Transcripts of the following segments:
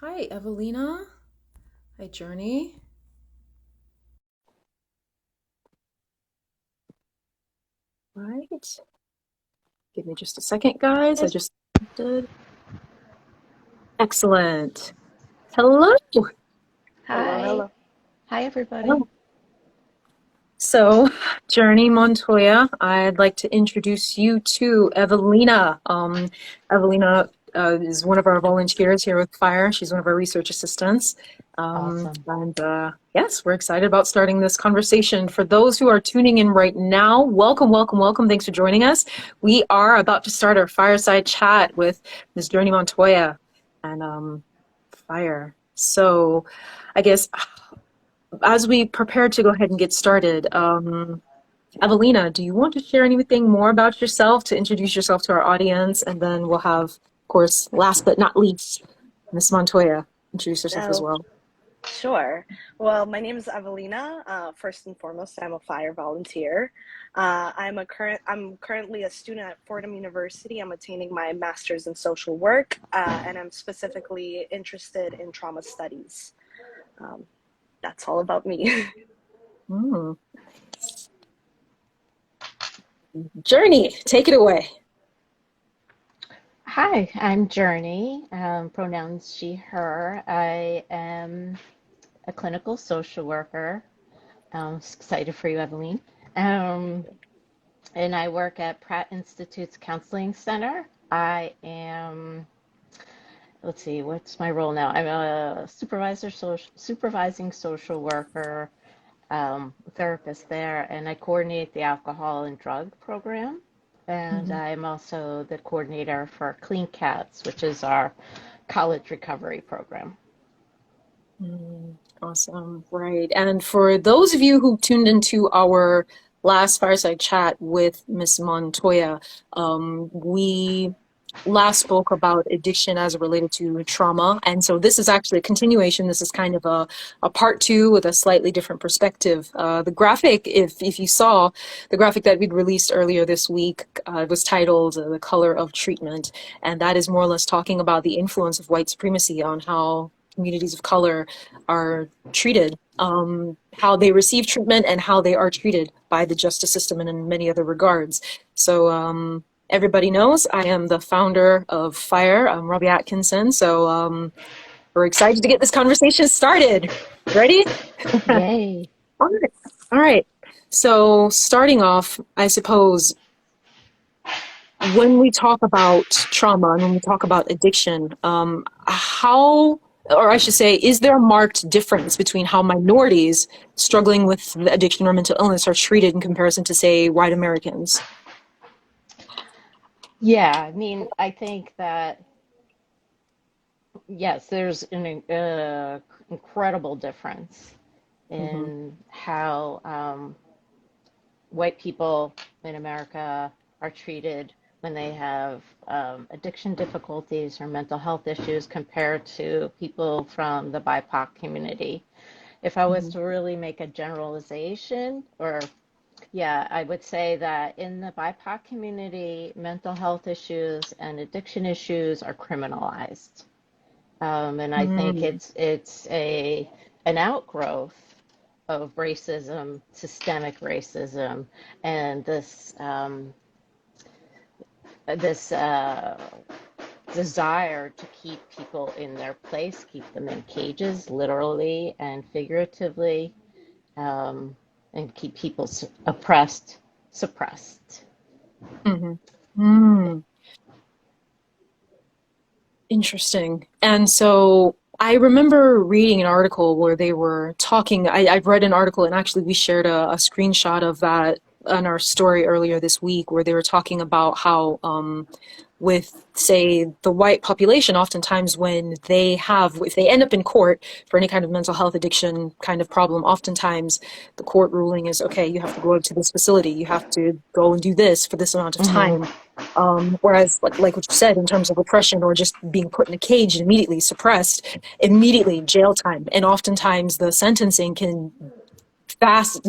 Hi, Evelina. Hi, Journey. Right. Give me just a second, guys. I Yes. just did. Excellent. Hello. Hello, Hi. hello. Hi, everybody. Hello. So, Journey Montoya, I'd like to introduce you to Evelina. Evelina is one of our volunteers here with FIER. She's one of our research assistants. Awesome. And yes, we're excited about starting this conversation. For those who are tuning in right now, welcome, welcome, welcome. Thanks for joining us. We are about to start our fireside chat with Ms. Journey Montoya and FIER. So, I guess as we prepare to go ahead and get started, Evelina, do you want to share anything more about yourself to introduce yourself to our audience? And then we'll have, of course, last but not least, Miss Montoya introduce herself as Oh, well. sure. Well, my name is Evelina. First and foremost, I'm a FIRE volunteer. I'm currently a student at Fordham University. I'm attaining my master's in social work, and I'm specifically interested in trauma studies. Um, that's all about me. Mm. Journey, take it away. Hi, I'm Journey, pronouns she, her. I am a clinical social worker. Excited for you, Evelyn. Um, and I work at Pratt Institute's Counseling Center. I am, let's see, what's my role now? I'm a supervising social worker, therapist there, and I coordinate the alcohol and drug program. And Mhm. I'm also the coordinator for Clean Cats, which is our college recovery program. Awesome. Right. And for those of you who tuned into our last fireside chat with Miss Montoya, we last spoke about addiction as it related to trauma. And so this is actually a continuation. This is kind of a part two with a slightly different perspective. The graphic, if you saw the graphic that we'd released earlier this week, was titled The Color of Treatment. And that is more or less talking about the influence of white supremacy on how communities of color are treated, how they receive treatment, and how they are treated by the justice system and in many other regards. So everybody knows I am the founder of FIRE. I'm Robbie Atkinson. So we're excited to get this conversation started. Ready? Yay. All right. All right. So starting off, I suppose when we talk about trauma and when we talk about addiction, how, or I should say, is there a marked difference between how minorities struggling with addiction or mental illness are treated in comparison to, say, white Americans? Yeah, I mean, I think that, yes, there's an incredible difference Mm-hmm. in how white people in America are treated when they have addiction difficulties or mental health issues compared to people from the BIPOC community. If I was Mm-hmm. to really make a generalization, or yeah, I would say that in the BIPOC community, mental health issues and addiction issues are criminalized. And I think Mm-hmm. it's a an outgrowth of racism, systemic racism, and this desire to keep people in their place, keep them in cages, literally and figuratively, um, and keep people oppressed, suppressed. Mm-hmm. Mm. Interesting. And so I remember reading an article where they were talking. I've read an article, and actually, we shared a screenshot of that on our story earlier this week, where they were talking about how, with, say, the white population, oftentimes when they have, if they end up in court for any kind of mental health addiction kind of problem, oftentimes the court ruling is, okay, you have to go to this facility, you have to go and do this for this amount of Hmm. time. Whereas, like what you said, in terms of oppression or just being put in a cage and immediately suppressed, immediately jail time. And oftentimes the sentencing can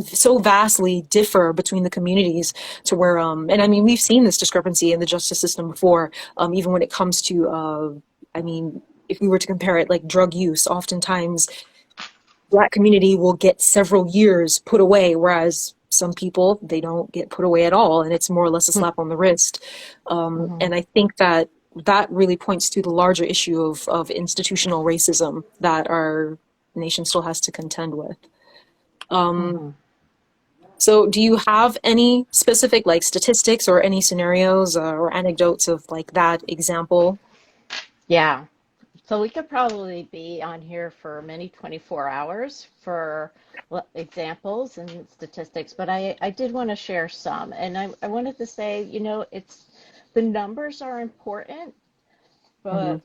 so vastly differ between the communities to where, and I mean, we've seen this discrepancy in the justice system before, even when it comes to, I mean, if we were to compare it, like drug use, oftentimes Black community will get several years put away, whereas some people, they don't get put away at all, and it's more or less a slap on the wrist. Mhm. And I think that that really points to the larger issue of institutional racism that our nation still has to contend with. Mhm. So do you have any specific like statistics or any scenarios or anecdotes of like that example? Yeah. So we could probably be on here for many 24 hours for examples and statistics, but I did want to share some. And I wanted to say, it's the numbers are important, Hmm. but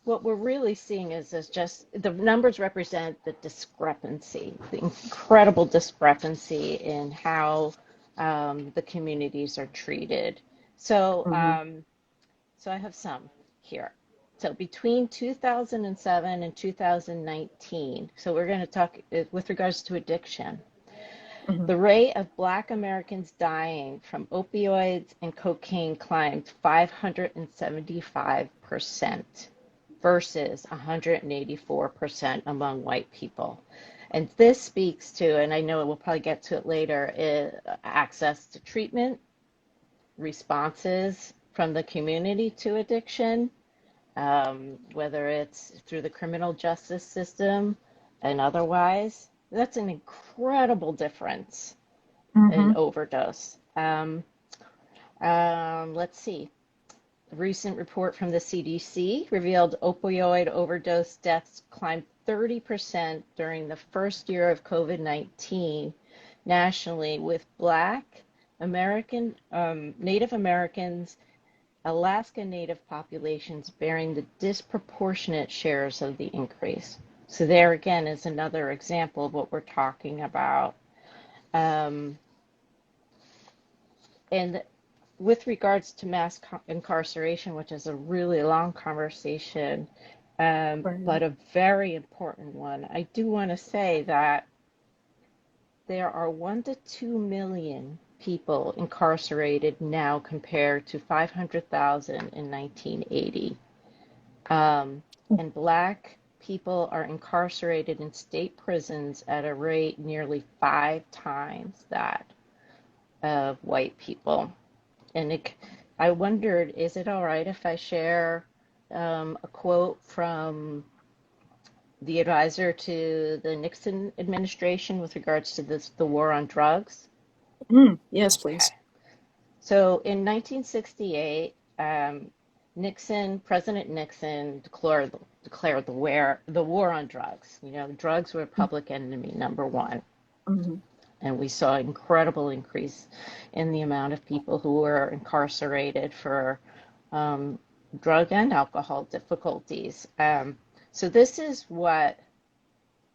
what we're really seeing is just the numbers represent the discrepancy, the incredible discrepancy in how the communities are treated. So, Hmm. um, so I have some here. So between 2007 and 2019, so we're going to talk with regards to addiction. Hmm. The rate of Black Americans dying from opioids and cocaine climbed 575% versus 184% among white people. And this speaks to, and I know we'll probably get to it later, access to treatment, responses from the community to addiction, whether it's through the criminal justice system and otherwise. That's an incredible difference in Hmm. overdose. Let's see. A recent report from the CDC revealed opioid overdose deaths climbed 30% during the first year of COVID-19 nationally, with Black American, Native Americans, Alaska Native populations bearing the disproportionate shares of the increase. So there again is another example of what we're talking about. Um, and with regards to mass incarceration, which is a really long conversation, Right. but a very important one, I do want to say that there are 1 to 2 million people incarcerated now compared to 500,000 in 1980. And Black people are incarcerated in state prisons at a rate nearly 5 times that of white people. And I wondered, is it all right if I share a quote from the advisor to the Nixon administration with regards to the war on drugs? Yes, Okay. please. So in 1968, President Nixon declared the war on drugs. Drugs were public enemy number one. Hmm. And we saw an incredible increase in the amount of people who were incarcerated for um, drug and alcohol difficulties. So this is what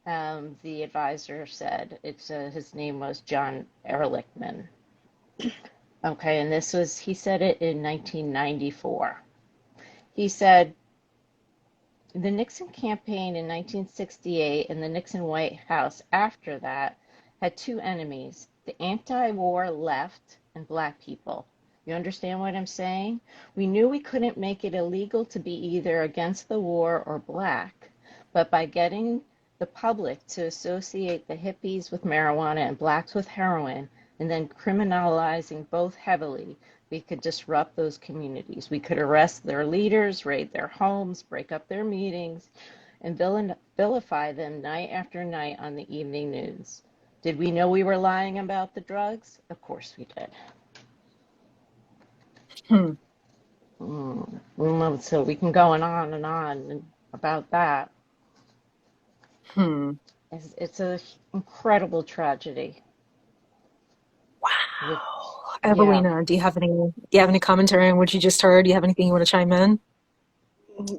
the advisor said. His name was John Ehrlichman. Okay, and he said it in 1994. He said, the Nixon campaign in 1968 and the Nixon White House after that had two enemies, the anti-war left and Black people. You understand what I'm saying? We knew we couldn't make it illegal to be either against the war or Black, but by getting the public to associate the hippies with marijuana and Blacks with heroin, and then criminalizing both heavily, we could disrupt those communities. We could arrest their leaders, raid their homes, break up their meetings, and vilify them night after night on the evening news. Did we know we were lying about the drugs? Of course we did. Hmm. So we can go on about that. Hmm. It's an incredible tragedy. With, yeah. Evelina, do you have any commentary on what you just heard? Do you have anything you want to chime in?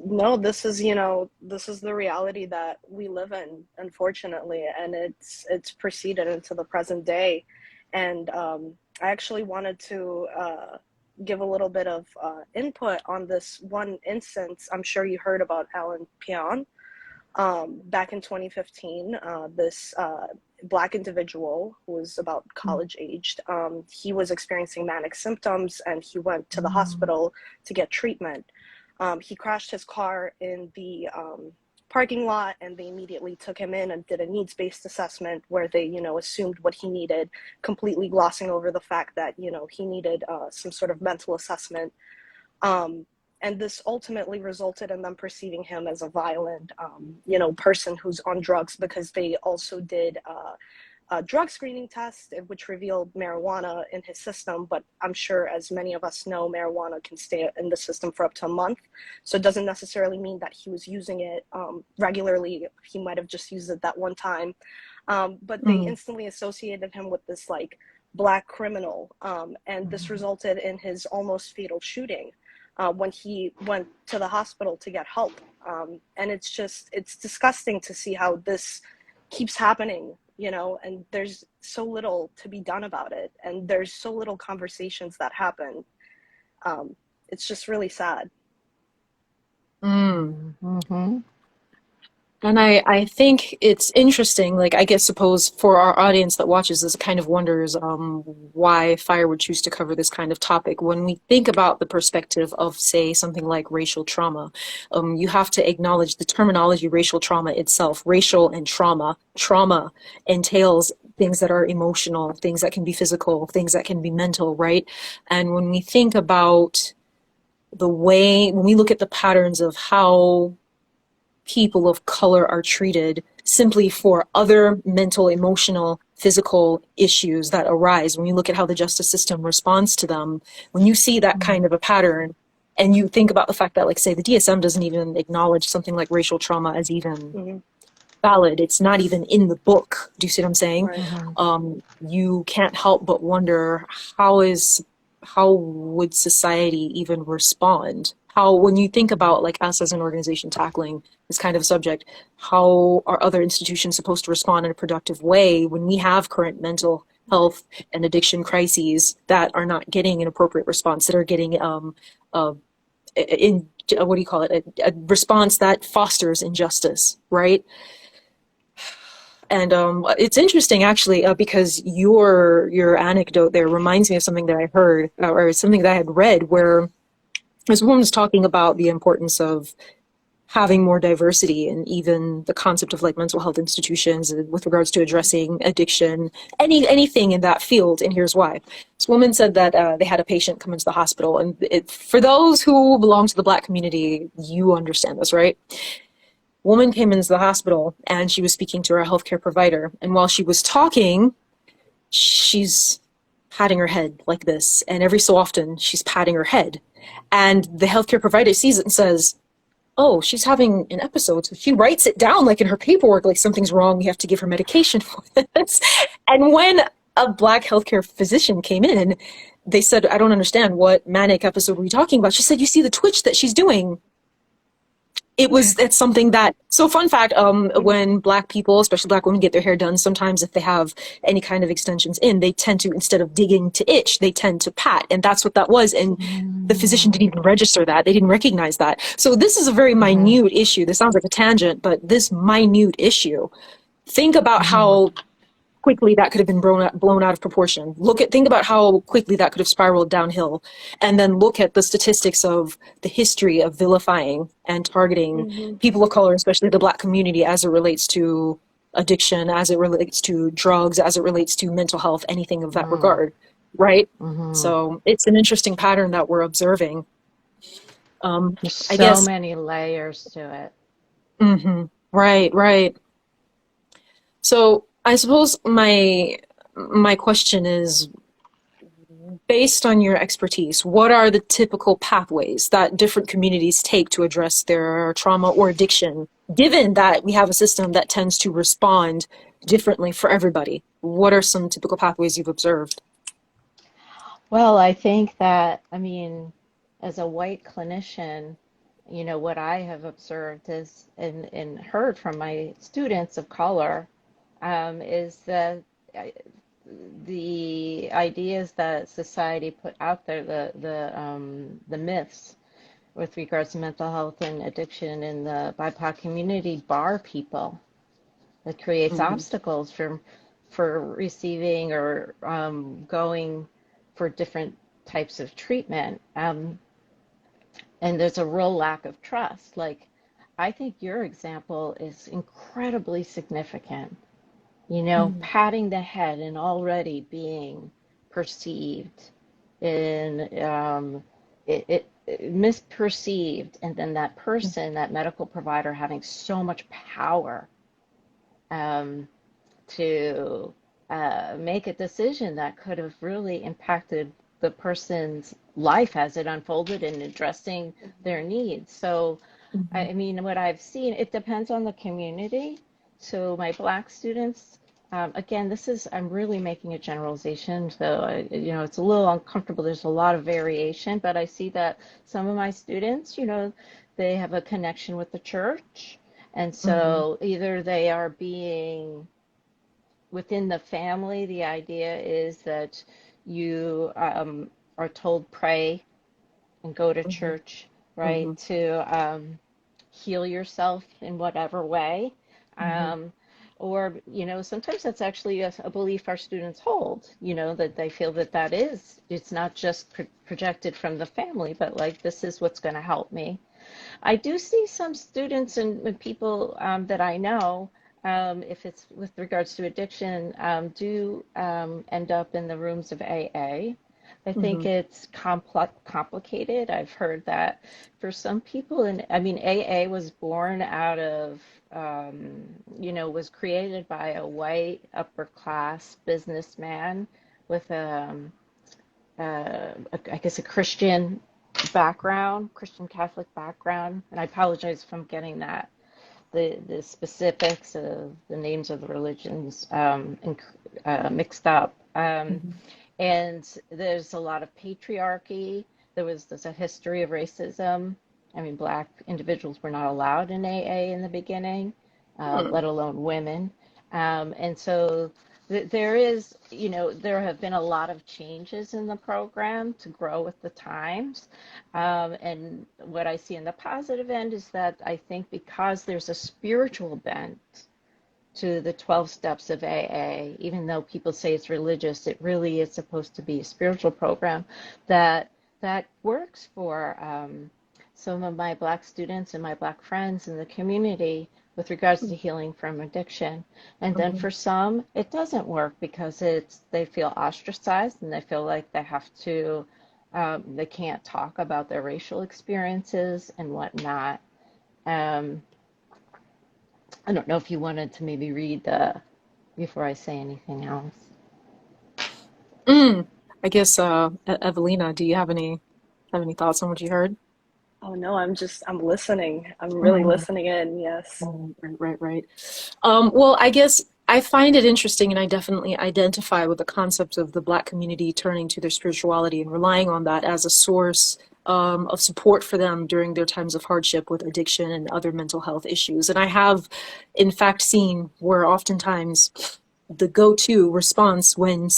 No, this is the reality that we live in, unfortunately, and it's proceeded into the present day. And I actually wanted to give a little bit of input on this one instance. I'm sure you heard about Alan Pion. Back in 2015, this Black individual who was about college aged, he was experiencing manic symptoms and he went to the Mm. hospital to get treatment. He crashed his car in the parking lot, and they immediately took him in and did a needs-based assessment where they, assumed what he needed, completely glossing over the fact that, he needed some sort of mental assessment. And this ultimately resulted in them perceiving him as a violent, person who's on drugs, because they also did a drug screening test, which revealed marijuana in his system. But I'm sure, as many of us know, marijuana can stay in the system for up to a month. So it doesn't necessarily mean that he was using it regularly. He might have just used it that one time. But they instantly associated him with this like black criminal. And this resulted in his almost fatal shooting when he went to the hospital to get help. And it's disgusting to see how this keeps happening, and there's so little to be done about it. And there's so little conversations that happen. It's just really sad. Mm-hmm. And I think it's interesting, like I guess suppose for our audience that watches this kind of wonders why FIER would choose to cover this kind of topic. When we think about the perspective of, say, something like racial trauma, you have to acknowledge the terminology racial trauma itself. Racial and trauma. Trauma entails things that are emotional, things that can be physical, things that can be mental, right? And when we think about when we look at the patterns of how people of color are treated simply for other mental, emotional, physical issues that arise, when you look at how the justice system responds to them, when you see that kind of a pattern, and you think about the fact that, like, say, the DSM doesn't even acknowledge something like racial trauma as even valid. It's not even in the book. Do you see what I'm saying? Right. You can't help but wonder how would society even respond? How, when you think about like us as an organization tackling this kind of subject, how are other institutions supposed to respond in a productive way when we have current mental health and addiction crises that are not getting an appropriate response, that are getting in what do you call it, a response that fosters injustice, right? And it's interesting, actually, because your anecdote there reminds me of something that I heard or something that I had read, where this woman was talking about the importance of having more diversity and even the concept of like mental health institutions with regards to addressing addiction, anything in that field. And here's why. This woman said that they had a patient come into the hospital, and for those who belong to the Black community, you understand this, right? Woman came into the hospital and she was speaking to her healthcare provider. And while she was talking, she's patting her head like this. And every so often she's patting her head. And the healthcare provider sees it and says, oh, she's having an episode. So she writes it down like in her paperwork, like something's wrong. You have to give her medication for this. And when a Black healthcare physician came in, they said, I don't understand, what manic episode were you talking about? She said, you see the twitch that she's doing? It's something that, so fun fact, when Black people, especially Black women, get their hair done, sometimes if they have any kind of extensions in, they tend to, instead of digging to itch, they tend to pat. And that's what that was. And the physician didn't even register that. They didn't recognize that. So this is a very minute issue. This sounds like a tangent, but this minute issue, think about how quickly that could have been blown out of proportion. Think about how quickly that could have spiraled downhill. And then look at the statistics of the history of vilifying and targeting people of color, especially the Black community, as it relates to addiction, as it relates to drugs, as it relates to mental health, anything of that regard, right? So it's an interesting pattern that we're observing. There's I so guess. many layers to it. Right. So I suppose my question is, based on your expertise, what are the typical pathways that different communities take to address their trauma or addiction, given that we have a system that tends to respond differently for everybody? What are some typical pathways you've observed? Well, I think that, I mean, as a white clinician, what I have observed is and heard from my students of color is that the ideas that society put out there, the myths with regards to mental health and addiction in the BIPOC community bar people. It creates obstacles for receiving or going for different types of treatment. and there's a real lack of trust. Like, I think your example is incredibly significant. You know, Mm, patting the head and already being perceived in misperceived, and then that mm, person, that medical provider, having so much power um, to make a decision that could have really impacted the person's life as it unfolded and addressing their needs. So, mhm, I mean, what I've seen, it depends on the community. So my Black students, again, I'm really making a generalization. So, it's a little uncomfortable. There's a lot of variation, but I see that some of my students, they have a connection with the church. And mhm, so either they are being within the family, the idea is that you are told pray and go to mhm, church, right, mhm, to heal yourself in whatever way. mhm, Um, or, sometimes that's actually a belief our students hold, that they feel that it's not just projected from the family, but like, this is what's going to help me. I do see some students and people that I know, if it's with regards to addiction, do end up in the rooms of AA. I think mhm, it's complicated. I've heard that for some people, and I mean, AA was born out of, was created by a white upper class businessman with I guess a Christian background, Christian Catholic background, and I apologize if I'm getting the specifics of the names of the religions mixed up. mhm, And there's a lot of patriarchy. There's a history of racism. I mean, Black individuals were not allowed in AA in the beginning, mm, let alone women. And so there is, there have been a lot of changes in the program to grow with the times. And what I see in the positive end is that I think because there's a spiritual bent to the 12 steps of AA, even though people say it's religious, it really is supposed to be a spiritual program that works for some of my Black students and my Black friends in the community with regards to healing from addiction. And then mhm, for some, it doesn't work because they feel ostracized and they feel like they have to, they can't talk about their racial experiences and whatnot. Um, I don't know if you wanted to maybe read before I say anything else. mm. I guess, Evelina, do you have any thoughts on what you heard? Oh no, I'm listening. I'm really Mhm. listening in. Yes. Right. Well, I guess I find it interesting, and I definitely identify with the concept of the Black community turning to their spirituality and relying on that as a source of support for them during their times of hardship with addiction and other mental health issues. And I have, in fact, seen where oftentimes the go-to response when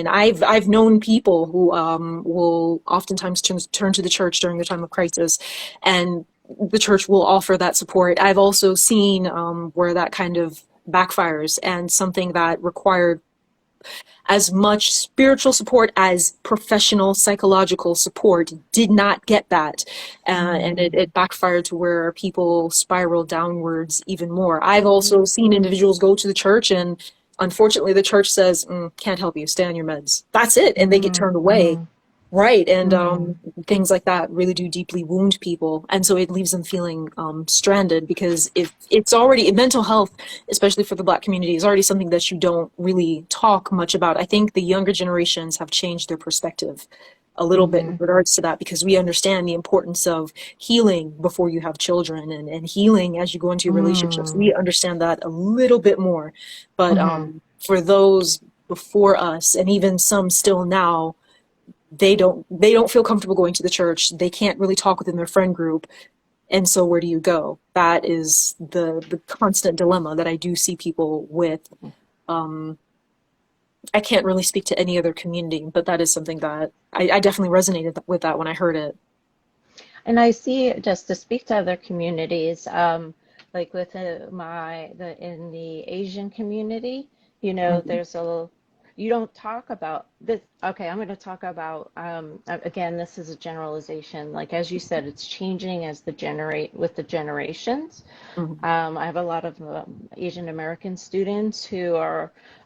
I've known people who will oftentimes turn to the church during their time of crisis, and the church will offer that support. I've also seen where that kind of backfires, and something that required as much spiritual support as professional psychological support did not get that. And it backfired to where people spiral downwards even more. I've also Mm-hmm. seen individuals go to the church, and unfortunately the church says, can't help you, stay on your meds. That's it. And they get Mm-hmm, turned away. mm-hmm, Right. And mm-hmm, things like that really do deeply wound people. And so it leaves them feeling stranded, because if it's already mental health, especially for the Black community, is already something that you don't really talk much about. I think the younger generations have changed their perspective a little bit in mm-hmm, regards to that, because we understand the importance of healing before you have children, and healing as you go into your relationships. We understand that a little bit more. But mm-hmm, for those before us, and even some still now, they don't feel comfortable going to the church. They can't really talk within their friend group. And so where do you go? That is the constant dilemma that I do see people with. Um, I can't really speak to any other community, but that is something that I definitely resonated with that when I heard it. And I see, just to speak to other communities, like with in the Asian community, Mhm. there's you don't talk about this. Okay, I'm going to talk about, again, this is a generalization. Like, as you said, it's changing as with the generations. Mhm. I have a lot of Asian American students who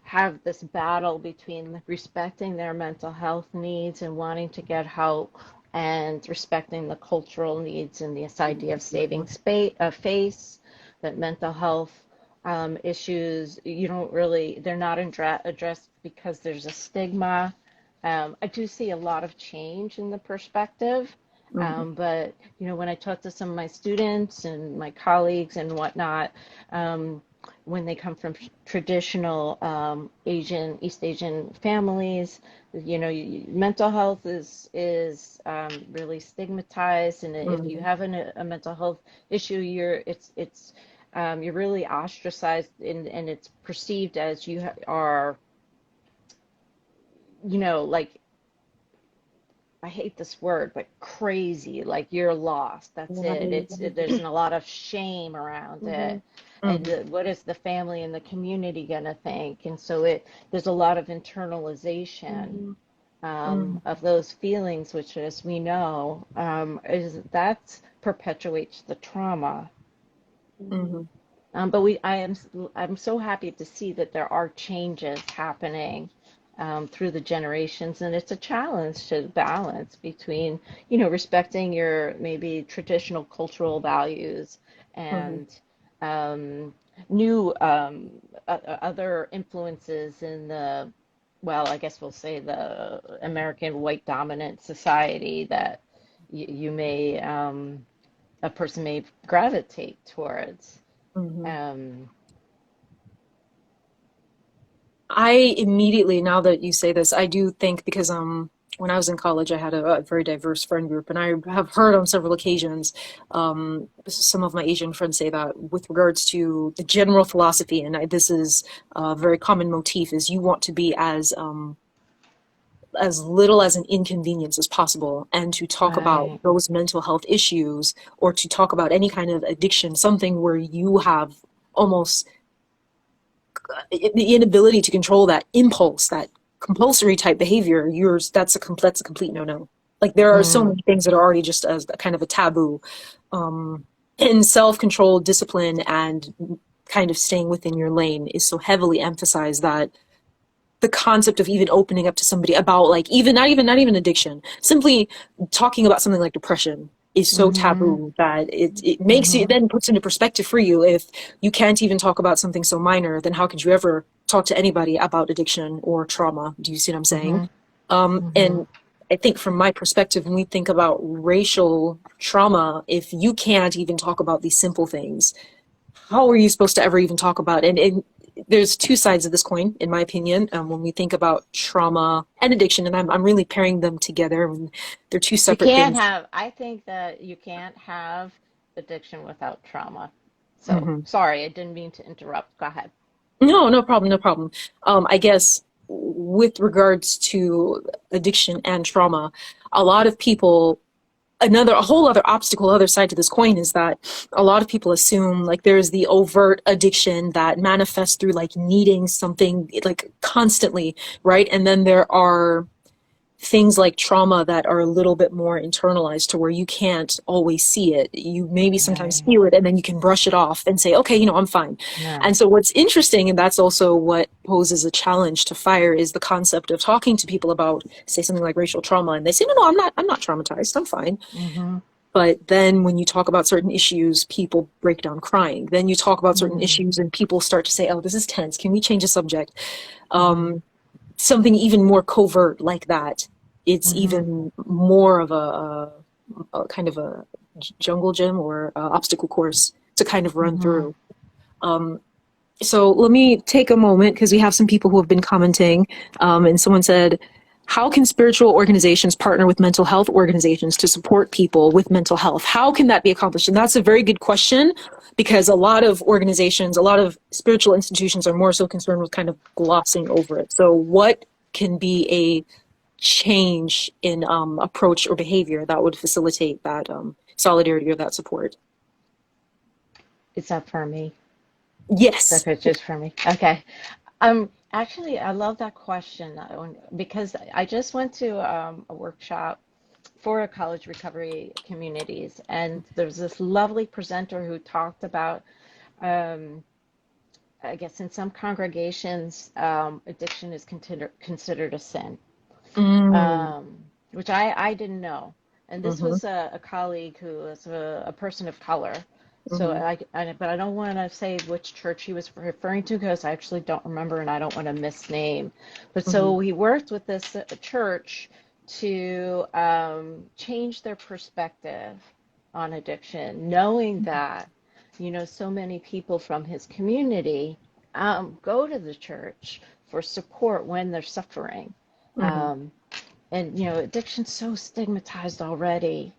have this battle between respecting their mental health needs and wanting to get help, and respecting the cultural needs and this idea of saving face, that mental health issues, you don't really, they're not addressed because there's a stigma. I do see a lot of change in the perspective. Mhm. But when I talk to some of my students and my colleagues and whatnot, when they come from traditional East Asian families, mental health is really stigmatized, and if you Mhm. have a mental health issue, you're really ostracized, and it's perceived as you are, like, I hate this word, but crazy, like you're lost. That's it. There's a lot of shame around it. Mhm. And Mhm. what is the family and the community gonna think? And so there's a lot of internalization Mhm. Mhm. of those feelings, which, as we know, that perpetuates the trauma. Mhm. But I'm so happy to see that there are changes happening through the generations, and it's a challenge to balance between, respecting your maybe traditional cultural values Mhm. and new other influences in well, I guess we'll say the American white dominant society that you may a person may gravitate towards. Mhm. Um, I immediately, now that you say this, I do think because when I was in college, I had a very diverse friend group, and I have heard on several occasions some of my Asian friends say that with regards to the general philosophy, and this is a very common motif, is you want to be as little as an inconvenience as possible, and to talk about right. those mental health issues or to talk about any kind of addiction, something where you have almost the inability to control that impulse, that compulsory type behavior, that's a complete no-no. Like there are so Mm, many things that are already just as kind of a taboo. Um, and self-control, discipline, and kind of staying within your lane is so heavily emphasized that the concept of even opening up to somebody about like even not even addiction, simply talking about something like depression is so mm-hmm, taboo that it makes you, mm-hmm. it then puts into perspective for you. If you can't even talk about something so minor, then how could you ever talk to anybody about addiction or trauma? Do you see what I'm saying? Mm-hmm. Mm-hmm. And I think from my perspective, when we think about racial trauma, if you can't even talk about these simple things, how are you supposed to ever even talk about it? And there's two sides of this coin, in my opinion, when we think about trauma and addiction, and I'm really pairing them together. And they're two separate things. I think that you can't have addiction without trauma. So, Hmm. sorry, I didn't mean to interrupt. Go ahead. No, no problem, no problem. I guess with regards to addiction and trauma, a lot of people, a whole other obstacle, other side to this coin is that a lot of people assume like there's the overt addiction that manifests through like needing something like constantly, right? And then there are things like trauma that are a little bit more internalized to where you can't always see it. You maybe sometimes Right. feel it and then you can brush it off and say, okay, I'm fine. Yeah. And so what's interesting, and that's also what poses a challenge to FIER, is the concept of talking to people about, say, something like racial trauma. And they say, no, I'm not traumatized. I'm fine. Mm-hmm. But then when you talk about certain issues, people break down crying. Then you talk about certain Mm-hmm. issues and people start to say, oh, this is tense. Can we change the subject? Mm-hmm. Something even more covert like that. It's Mm-hmm. even more of a kind of a jungle gym or obstacle course to kind of run Mm-hmm. through. So let me take a moment because we have some people who have been commenting, and someone said, how can spiritual organizations partner with mental health organizations to support people with mental health? How can that be accomplished? And that's a very good question, because a lot of organizations, a lot of spiritual institutions are more so concerned with kind of glossing over it. So what can be a change in approach or behavior that would facilitate that solidarity or that support? It's up for me. Yes. That's just for me. Okay. Um, Actually, I love that question because I just went to a workshop for college recovery communities, and there was this lovely presenter who talked about, um, I guess in some congregations, addiction is considered a sin, Mm, um, which I didn't know. And this mm-hmm, was a colleague who was a person of color. So mm-hmm, but I don't want to say which church he was referring to because I actually don't remember and I don't want to misname. But mm-hmm, so he worked with this church to change their perspective on addiction, knowing that, so many people from his community go to the church for support when they're suffering. mm-hmm, Um, and addiction's so stigmatized already.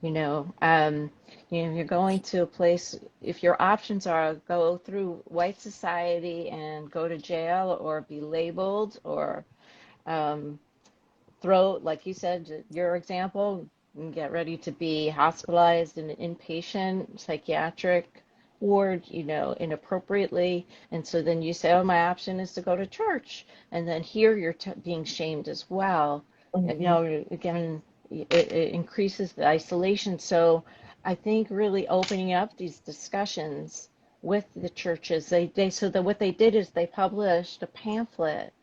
you know um you're going to a place, if your options are go through white society and go to jail or be labeled or um throw, like you said, your example, and get ready to be hospitalized in an inpatient psychiatric ward, inappropriately. And so then you say, oh, my option is to go to church. And then here you're being shamed as well. And, mm-hmm, again, it increases the isolation. So I think really opening up these discussions with the churches, so that what they did is they published a pamphlet,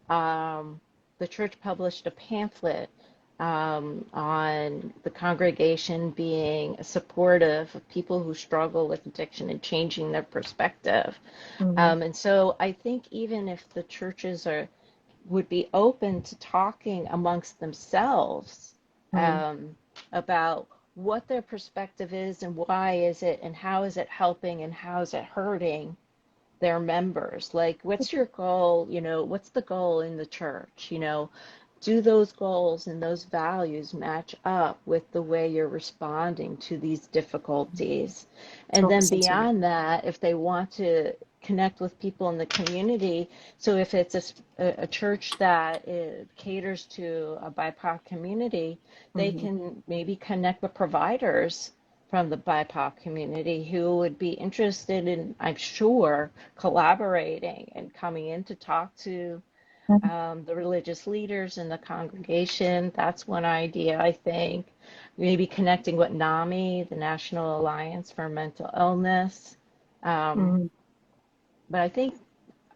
um, the church published a pamphlet on the congregation being supportive of people who struggle with addiction and changing their perspective. mm-hmm, And so I think even if the churches would be open to talking amongst themselves mm-hmm. about what their perspective is and why is it and how is it helping and how is it hurting their members. Like, what's your goal? What's the goal in the church? Do those goals and those values match up with the way you're responding to these difficulties? And Oh, then sense of beyond that, if they want to connect with people in the community, so if it's a church that caters to a BIPOC community, they mm-hmm, can maybe connect with providers from the BIPOC community who would be interested in, I'm sure, collaborating and coming in to talk to the religious leaders in the congregation. That's one idea, I think. Maybe connecting with NAMI, the National Alliance for Mental Illness. Um, mm-hmm, but I think,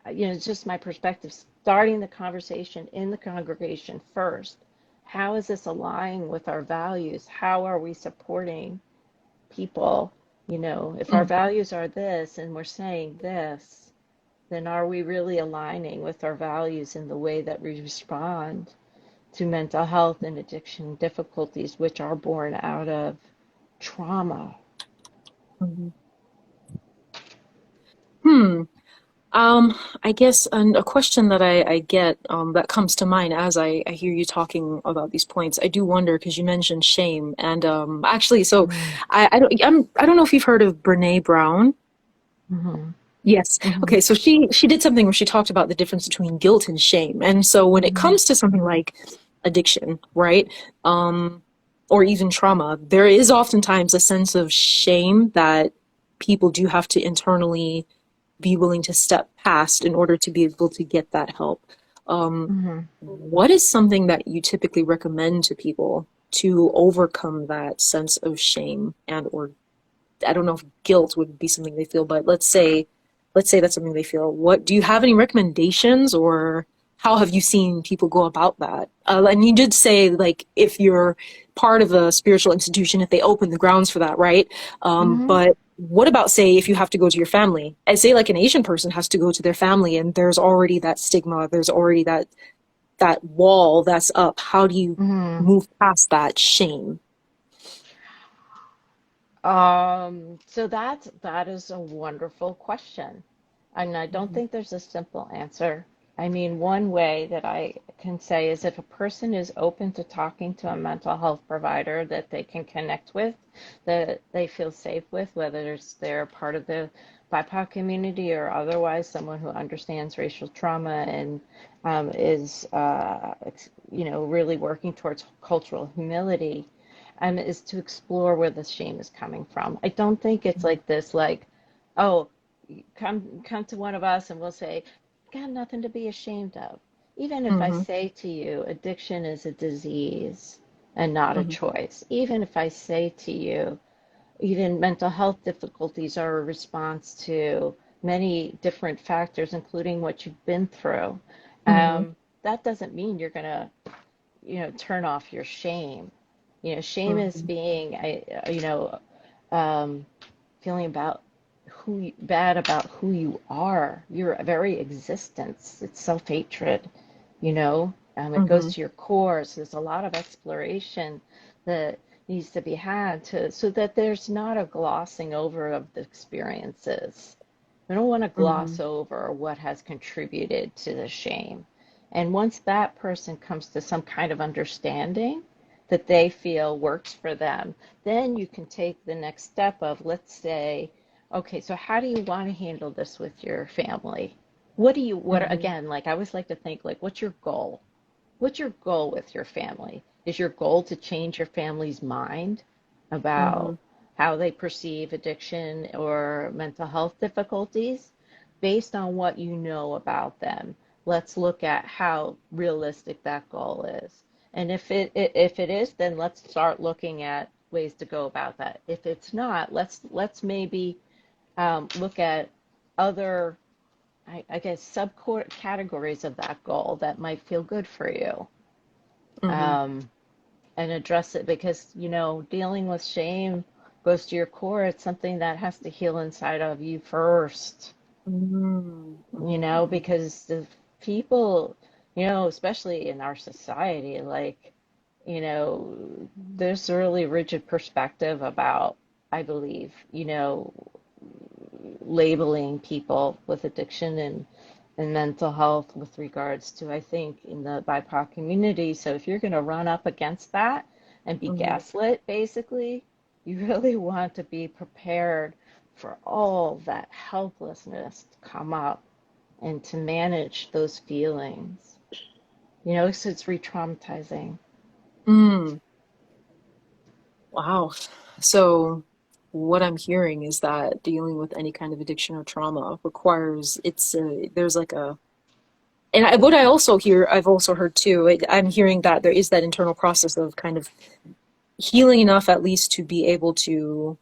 it's just my perspective, starting the conversation in the congregation first. How is this aligning with our values? How are we supporting people? If our values are this and we're saying this, then are we really aligning with our values in the way that we respond to mental health and addiction difficulties, which are born out of trauma? mm-hmm. Hmm. I guess a question that I get that comes to mind as I hear you talking about these points, I do wonder because you mentioned shame, and actually, so Mm-hmm. I don't know if you've heard of Brene Brown. Mm-hmm. Yes. Okay. So she did something where she talked about the difference between guilt and shame, and so when it Mm-hmm. comes to something like addiction, right, um, or even trauma, there is oftentimes a sense of shame that people do have to internally be willing to step past in order to be able to get that help. Mm-hmm. What is something that you typically recommend to people to overcome that sense of shame and or I don't know if guilt would be something they feel, but let's say that's something they feel. What do you have any recommendations or how have you seen people go about that? And you did say like if you're part of a spiritual institution, if they open the grounds for that, right? Mm-hmm. But what about say if you have to go to your family? I say like an Asian person has to go to their family, and there's already that stigma. There's already that wall that's up. How do you Mm-hmm. move past that shame? So that is a wonderful question. And I don't Mhm, think there's a simple answer. I mean, one way that I can say is if a person is open to talking to a mental health provider that they can connect with, that they feel safe with, whether they're part of the BIPOC community or otherwise someone who understands racial trauma and is, really working towards cultural humility, is to explore where the shame is coming from. I don't think it's like this, like, oh, come to one of us and we'll say, got nothing to be ashamed of. Even if I Mm-hmm. say to you, addiction is a disease and not a Mm-hmm. choice. Even if I say to you, even mental health difficulties are a response to many different factors, including what you've been through. Mm-hmm. That doesn't mean you're going to, turn off your shame. Shame is being, um, feeling about bad about who you are, your very existence. It's self-hatred, it goes Mm-hmm. to your core. So there's a lot of exploration that needs to be had so that there's not a glossing over of the experiences. We don't want to Mm-hmm. gloss over what has contributed to the shame. And once that person comes to some kind of understanding that they feel works for them, then you can take the next step of, let's say, okay, so how do you want to handle this with your family? Mm-hmm. Again, like I always like to think, like, what's your goal? What's your goal with your family? Is your goal to change your family's mind Mm-hmm. about how they perceive addiction or mental health difficulties? Based on what you know about them, let's look at how realistic that goal is. And if it is, then let's start looking at ways to go about that. If it's not, let's maybe look at other, I guess, subcategories of that goal that might feel good for you, Mm-hmm. um, and address it because, dealing with shame goes to your core. It's something that has to heal inside of you first, Mm-hmm. because the people, especially in our society, like, there's a really rigid perspective about, I believe, labeling people with addiction and mental health with regards to, I think, in the BIPOC community. So if you're going to run up against that and be Mm-hmm. gaslit, basically, you really want to be prepared for all that helplessness to come up and to manage those feelings. So it's re-traumatizing. Mm. Wow. So what I'm hearing is that dealing with any kind of addiction or trauma requires there's like a and what I also hear, I've also heard too, I'm hearing that there is that internal process of kind of healing enough at least to be able to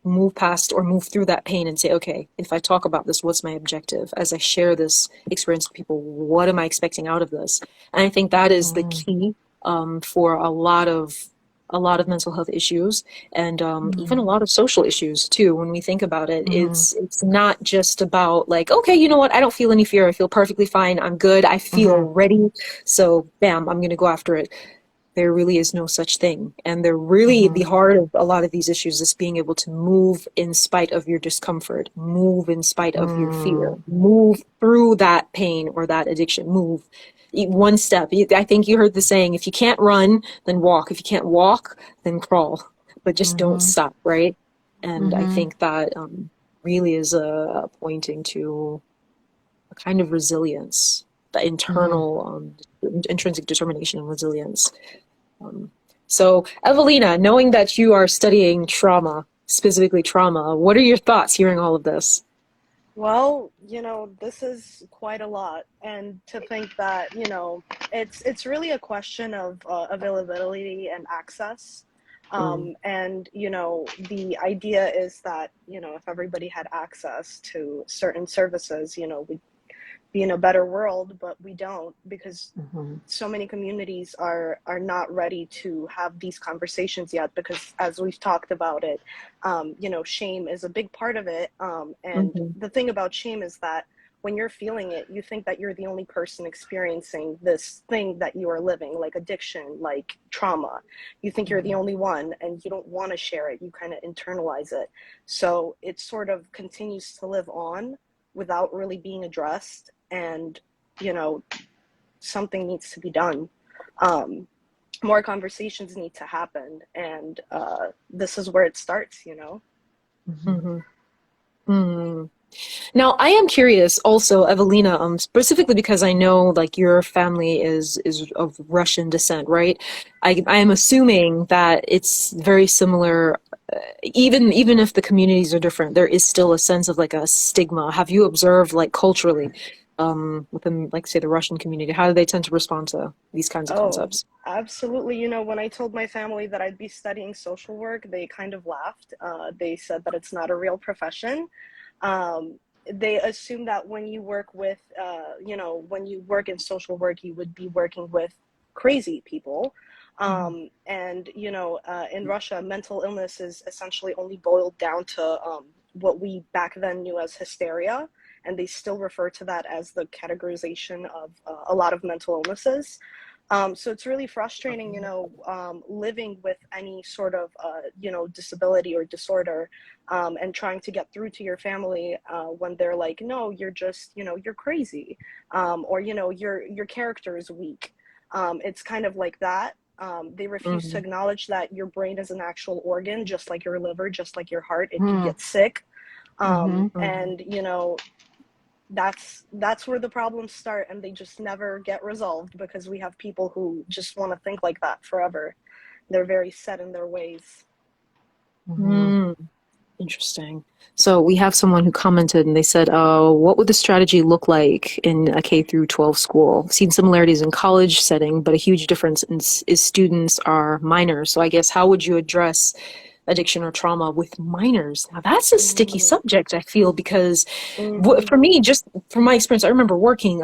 move past or move through that pain and say, okay, if I talk about this, what's my objective? As I share this experience with people, what am I expecting out of this? And I think that is the Mm, key for a lot of mental health issues and even a mm, lot of social issues too. When we think about it, mm, it's not just about like, okay, you know what? I don't feel any fear. I feel perfectly fine. I'm good. I feel mm, ready. So bam, I'm going to go after it. There really is no such thing. And they're really the mm, heart of a lot of these issues is being able to move in spite of your discomfort, move in spite of your fear, mm, move through that pain or that addiction, move one step. I think you heard the saying, if you can't run, then walk. If you can't walk, then crawl, but just don't mm, stop, right? And I mm, think that really is pointing to a kind of resilience, the mm. internal intrinsic determination and resilience. um, so, Evelina, knowing that you are studying trauma, specifically trauma, what are your thoughts hearing all of this? Well, this is quite a lot, and to think that, it's really a question of availability and access. Mm, And the idea is that, if everybody had access to certain services, we'd be in a better world, but we don't, because Mhm, so many communities are not ready to have these conversations yet, because as we've talked about it, shame is a big part of it. And mhm, the thing about shame is that when you're feeling it, you think that you're the only person experiencing this thing that you are living, like addiction, like trauma. You think you're the mhm, only one, and you don't want to share it. You kind of internalize it. So it sort of continues to live on without really being addressed. And, you know, something needs to be done. Um, More conversations need to happen, and this is where it starts. mhm, mhm, mm. Now, I am curious also, Evelina, specifically because I know like your family is of Russian descent, right? I am assuming that it's very similar, even if the communities are different, there is still a sense of like a stigma. Have you observed like culturally within, like, say, the Russian community? How do they tend to respond to these kinds of Oh, concepts? absolutely. You know, when I told my family that I'd be studying social work, they kind of laughed. They said that it's not a real profession. Um, they assume that when you work with, when you work in social work, you would be working with crazy people. Mhm. And, in Russia, mental illness is essentially only boiled down to what we back then knew as hysteria. And they still refer to that as the categorization of a lot of mental illnesses. So it's really frustrating, living with any sort of, disability or disorder, and trying to get through to your family when they're like, no, you're just, you're crazy, or your character is weak. It's kind of like that. They refuse to Mhm. acknowledge that your brain is an actual organ, just like your liver, just like your heart. It can Hmm. get sick, Mm-hmm. Mhm. and that's where the problems start, and they just never get resolved because we have people who just want to think like that forever. They're very set in their ways. Mm-hmm. Mm. Interesting. So we have someone who commented and they said, what would the strategy look like in a K through 12 school? Seen similarities in college setting, but a huge difference is students are minors. So I guess how would you address addiction or trauma with minors? Now that's a sticky Mm-hmm. subject, I feel, because Mm-hmm. for me, just from my experience, I remember working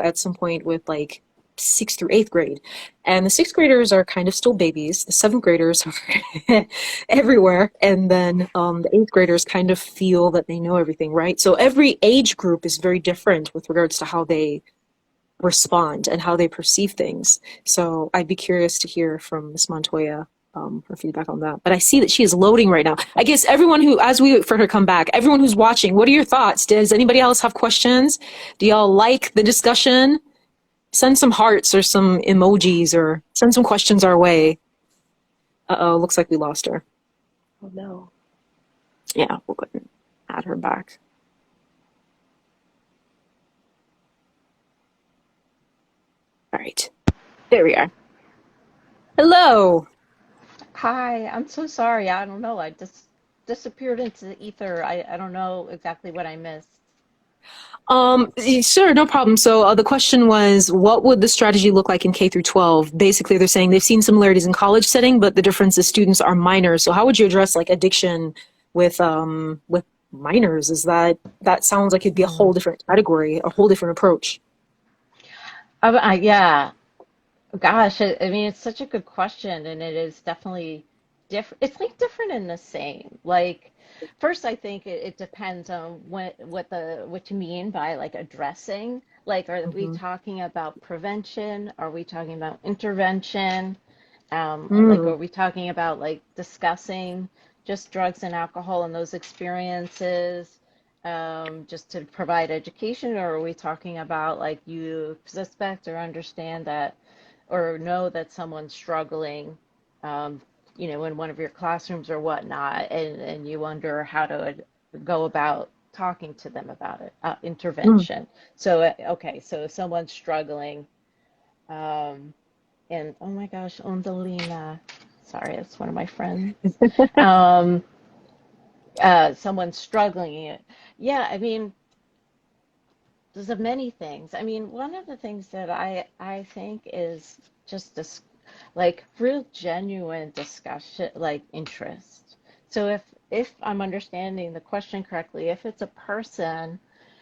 at some point with like sixth through eighth grade, and the sixth graders are kind of still babies. The seventh graders are everywhere, and then the eighth graders kind of feel that they know everything, right? So every age group is very different with regards to how they respond and how they perceive things. So I'd be curious to hear from Miss Montoya, her feedback on that. But I see that she is loading right now. I guess everyone who, as we wait for her to come back, everyone who's watching, what are your thoughts? Does anybody else have questions? Do y'all like the discussion? Send some hearts or some emojis or send some questions our way. Uh-oh, looks like we lost her. Oh no. Yeah, we'll go ahead and add her back. All right, there we are. Hello. Hi, I'm so sorry. I don't know. I just disappeared into the ether. I don't know exactly what I missed. Sure, no problem. So the question was, what would the strategy look like in K through 12? Basically, they're saying they've seen similarities in college setting, but the difference is students are minors. So how would you address like addiction with minors? Is that sounds like it'd be a Hmm. whole different category, a whole different approach. Yeah, gosh, I mean, it's such a good question, and it is definitely different. It's like different in the same. Like, first, I think it depends on what you mean by like addressing. Like, are we Mm-hmm. talking about prevention? Are we talking about intervention? Like, Mm, are we talking about like discussing just drugs and alcohol and those experiences, just to provide education, or are we talking about like you suspect or understand that or know that someone's struggling, um, in one of your classrooms or whatnot, and you wonder how to go about talking to them about it, mm. intervention. So, okay, so if someone's struggling, um, and oh my gosh, Ondalina, sorry, it's one of my friends. Um, Someone's struggling. Yeah, I mean, there's a many things. I mean, one of the things that I think is just this, like real genuine discussion, like interest. So if I'm understanding the question correctly, if it's a person,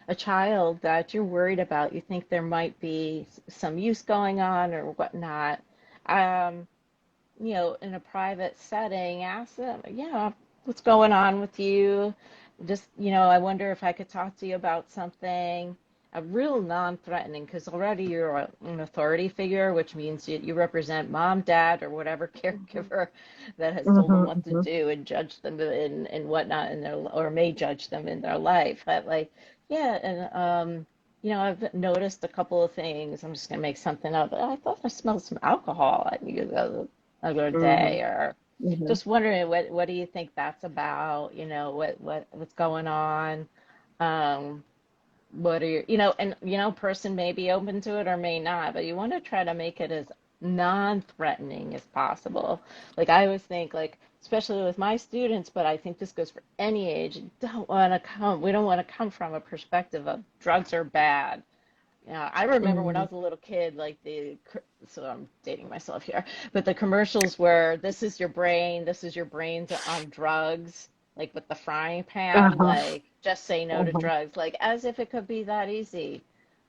a child that you're worried about, you think there might be some use going on or whatnot, um, in a private setting, ask them, yeah, what's going on with you? Just, I wonder if I could talk to you about something. A real non-threatening, because already you're an authority figure, which means you represent mom, dad, or whatever Mm-hmm. caregiver that has told them Mhm, what to mhm, do and judge them and whatnot in their, or may judge them in their life. But like, yeah, and I've noticed a couple of things. I'm just gonna make something up. I thought I smelled some alcohol at you other mhm, day, or mhm, just wondering what do you think that's about? What's going on? Um, what are your, and person may be open to it or may not, but you want to try to make it as non-threatening as possible. Like I always think, like especially with my students, but I think this goes for any age. We don't want to come from a perspective of drugs are bad. Yeah, I remember when I Mm. was a little kid, like so I'm dating myself here, but the commercials were, this is your brain, this is your brains on drugs, like with the frying pan, Uh-huh. like just say no to Uh-huh. drugs, like as if it could be that easy.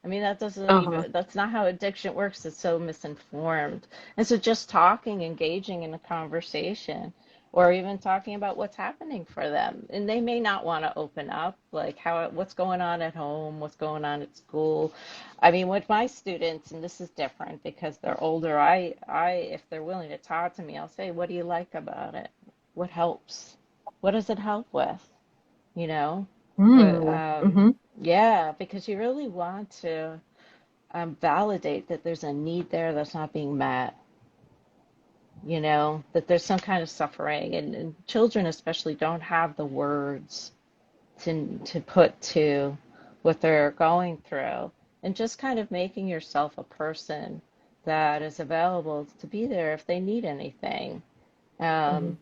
I mean, that doesn't Uh-huh. even, that's not how addiction works. It's so misinformed. And so just talking, engaging in a conversation, or even talking about what's happening for them. And they may not want to open up, like what's going on at home, what's going on at school. I mean, with my students, and this is different because they're older, if they're willing to talk to me, I'll say, what do you like about it? What helps? What does it help with? You know? What, Mm. Mm-hmm. yeah, because you really want to validate that there's a need there that's not being met, that there's some kind of suffering, and children especially don't have the words to put to what they're going through, and just kind of making yourself a person that is available to be there if they need anything. Mm-hmm. Um,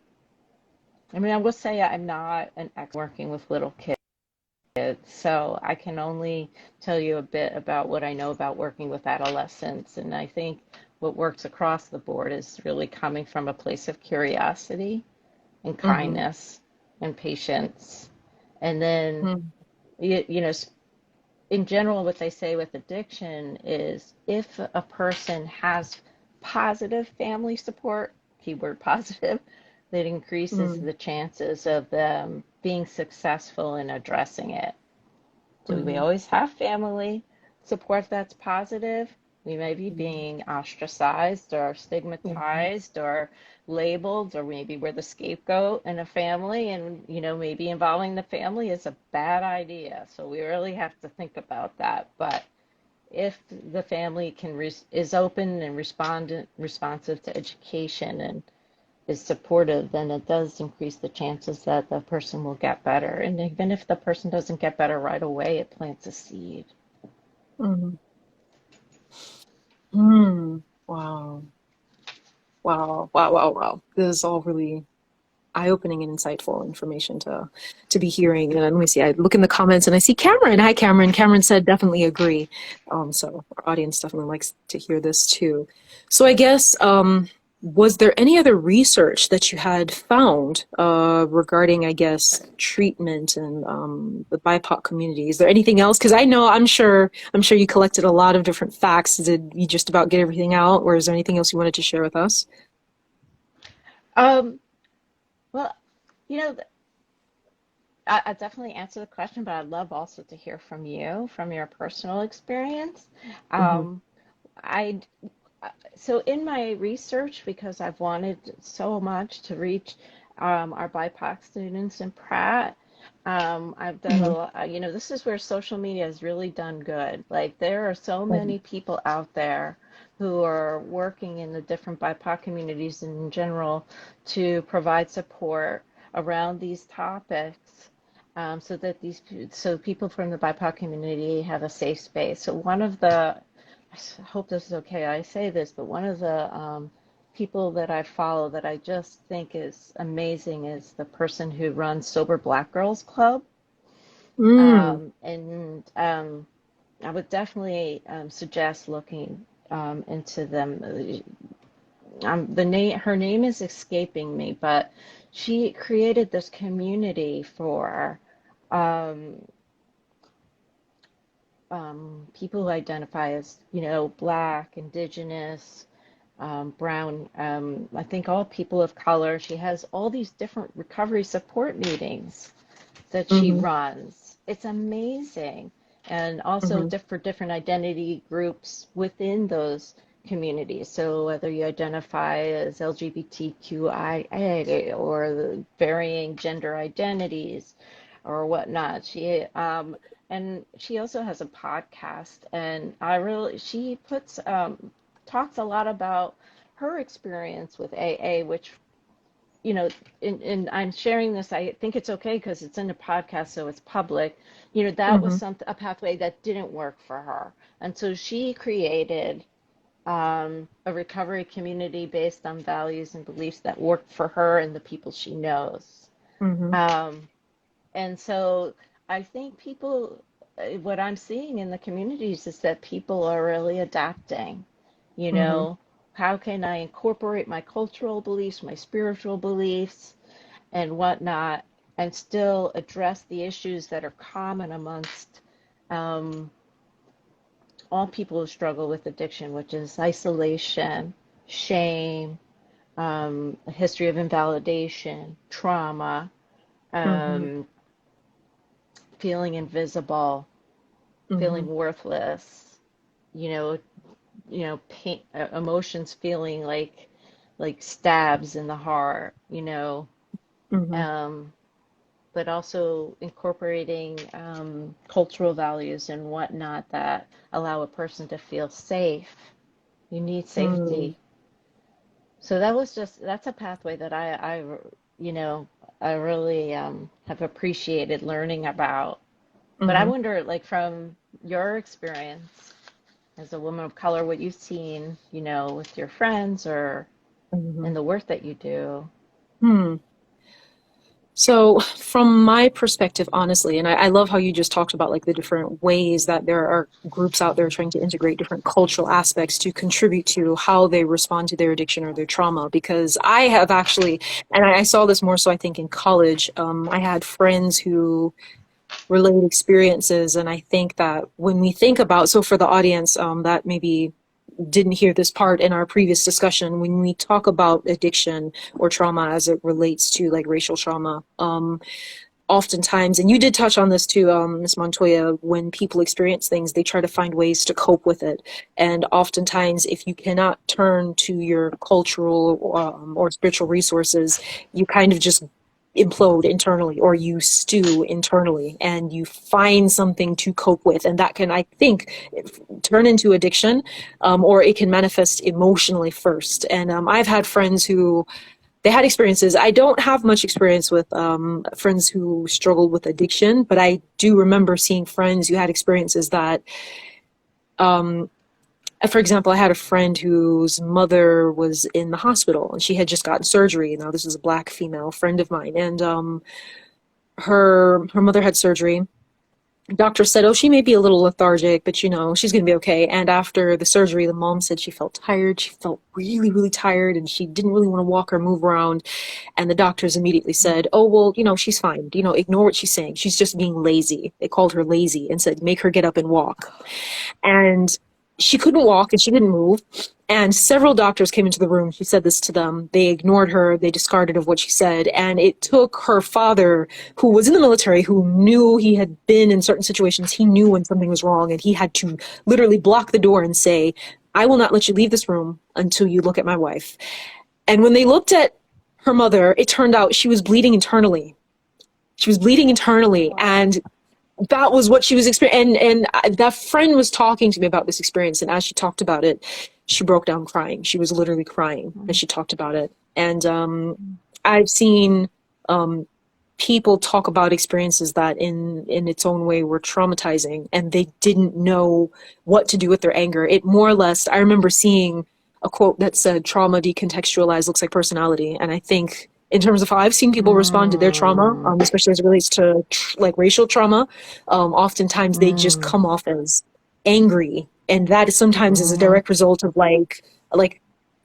I mean, I will say I'm not an ex working with little kids, so I can only tell you a bit about what I know about working with adolescents, and I think what works across the board is really coming from a place of curiosity and Mm-hmm. kindness and patience. And then, Mm-hmm. you know, in general, what they say with addiction is if a person has positive family support, keyword positive, that increases Mm-hmm. the chances of them being successful in addressing it. So we Mm-hmm. always have family support that's positive. We may be being ostracized or Mm-hmm. stigmatized or labeled, or maybe we're the scapegoat in a family, and maybe involving the family is a bad idea. So we really have to think about that. But if the family is open and responsive to education and is supportive, then it does increase the chances that the person will get better. And even if the person doesn't get better right away, it plants a seed. Mm-hmm. Mm. Wow. Wow. Wow. Wow. Wow. This is all really eye-opening and insightful information to be hearing. And let me see. I look in the comments and I see Cameron. Hi, Cameron. Cameron said definitely agree. So our audience definitely likes to hear this too. So I guess was there any other research that you had found regarding, I guess, treatment and the BIPOC community? Is there anything else? Because I'm sure you collected a lot of different facts. Did you just about get everything out, or is there anything else you wanted to share with us? Um, well, you know, I definitely answer the question, but I'd love also to hear from you, from your personal experience. Mm-hmm. Um, I so in my research, because I've wanted so much to reach our BIPOC students in Pratt, I've done a Mm-hmm. lot, this is where social media has really done good. Like there are so Mm-hmm. many people out there who are working in the different BIPOC communities in general to provide support around these topics. So people from the BIPOC community have a safe space. So one of the I hope this is okay. I say this, but one of the people that I follow that I just think is amazing is the person who runs Sober Black Girls Club. Mm. And I would definitely suggest looking into them. Her name is escaping me, but she created this community for um, people who identify as, Black, Indigenous, brown, I think all people of color. She has all these different recovery support meetings that she Mhm, runs. It's amazing. And also mhm, for different identity groups within those communities. So whether you identify as LGBTQIA or the varying gender identities or whatnot. And she also has a podcast, and she talks a lot about her experience with AA, which and I'm sharing this. I think it's okay because it's in a podcast, so it's public. That was mhm, a pathway that didn't work for her, and so she created a recovery community based on values and beliefs that work for her and the people she knows. mhm, Um, and so I think people. what I'm seeing in the communities is that people are really adapting. You Mm-hmm. know, how can I incorporate my cultural beliefs, my spiritual beliefs, and whatnot, and still address the issues that are common amongst um, all people who struggle with addiction, which is isolation, shame, a history of invalidation, trauma, Mm-hmm. um, feeling invisible, Mm-hmm. feeling worthless, you know, pain, emotions feeling like stabs in the heart, Mm-hmm. um, but also incorporating cultural values and whatnot that allow a person to feel safe. You need Mm-hmm. safety. So that's a pathway that you know, I really have appreciated learning about. But I Mm-hmm. wonder, like, from your experience as a woman of color, what you've seen, with your friends or Mm-hmm. in the work that you do. Hmm. So, from my perspective, honestly, and I love how you just talked about like the different ways that there are groups out there trying to integrate different cultural aspects to contribute to how they respond to their addiction or their trauma. Because I have actually, and I saw this more so, I think, in college. I had friends who related experiences, and I think that when we think about, so for the audience that maybe didn't hear this part in our previous discussion, when we talk about addiction or trauma as it relates to like racial trauma, oftentimes, and you did touch on this too, Ms. Montoya, when people experience things, they try to find ways to cope with it. And oftentimes, if you cannot turn to your cultural or spiritual resources, you kind of just implode internally, or you stew internally and you find something to cope with, and that can, I think, turn into addiction, or it can manifest emotionally first. And I've had friends who they had experiences. I don't have much experience with friends who struggled with addiction, but I do remember seeing friends who had experiences that, um, for example, I had a friend whose mother was in the hospital and she had just gotten surgery. Now, this is a black female friend of mine, and her mother had surgery. Doctor said, oh, she may be a little lethargic, but she's going to be okay. And after the surgery, the mom said she felt tired. She felt really, really tired, and she didn't really want to walk or move around. And the doctors immediately said, oh, well, she's fine. Ignore what she's saying. She's just being lazy. They called her lazy and said, make her get up and walk. And she couldn't walk and she couldn't move. And several doctors came into the room. She said this to them. They ignored her. They discarded of what she said. And it took her father, who was in the military, who knew he had been in certain situations. He knew when something was wrong, and he had to literally block the door and say, I will not let you leave this room until you look at my wife. And when they looked at her mother, it turned out she was bleeding internally. She was bleeding internally, and that was what she was experiencing. And that friend was talking to me about this experience, and as she talked about it, she broke down crying. She was literally crying as she talked about it. And I've seen um, people talk about experiences that in its own way were traumatizing, and they didn't know what to do with their anger. It more or less, I remember seeing a quote that said, trauma decontextualized looks like personality. And I think in terms of how I've seen people respond to their trauma, Mm, especially as it relates to like racial trauma, oftentimes they just mm, come off as angry, and that is sometimes is a mm, direct result of like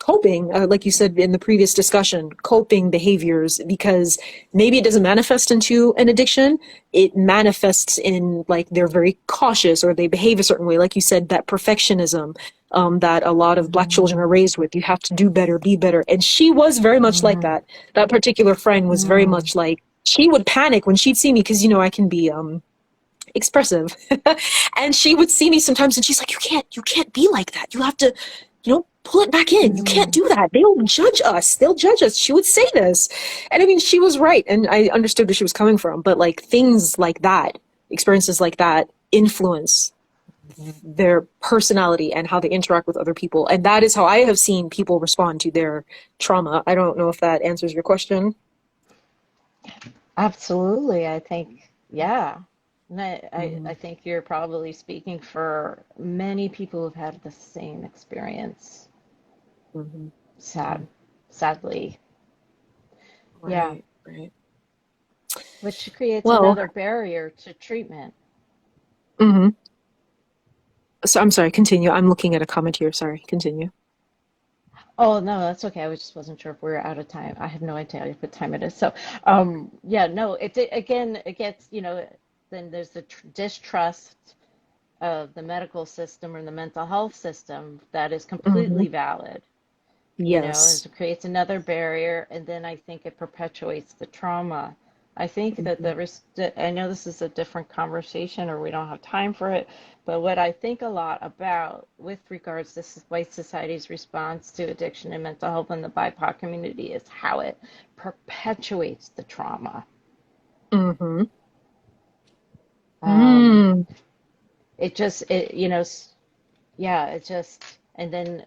coping, like you said in the previous discussion, coping behaviors, because maybe it doesn't manifest into an addiction. It manifests in like they're very cautious or they behave a certain way. Like you said, that perfectionism that a lot of black children are raised with. You have to do better, be better. And she was very much like mm, that. That particular friend was very mm, much like, she would panic when she'd see me because, I can be expressive. And she would see me sometimes and she's like, you can't be like that. You have to, pull it back in. You can't mm, do that. They'll judge us. They'll judge us. She would say this. And I mean, she was right. And I understood where she was coming from. But like things like that, experiences like that influence their personality and how they interact with other people. And that is how I have seen people respond to their trauma. I don't know if that answers your question. absolutely. I think, yeah. And I Mm-hmm. think you're probably speaking for many people who've had the same experience. Mm-hmm. Sad, sadly. Yeah. Right. Which creates Well, another barrier to treatment. Hmm. So I'm sorry, continue. I'm looking at a comment here. Sorry, continue. Oh, no, that's okay. I just wasn't sure if we were out of time. I have no idea what time it is. So, yeah, no, again, it gets, then there's the tr distrust of the medical system or the mental health system that is Hmm. completely valid, Yes. it creates another barrier, and then I think it perpetuates the trauma. I think that Hmm. I know this is a different conversation or we don't have time for it, but what I think a lot about with regards to white society's response to addiction and mental health in the BIPOC community is how it perpetuates the trauma. Hmm. Um, Mm. it just, it, you know, Yeah, it just, and then,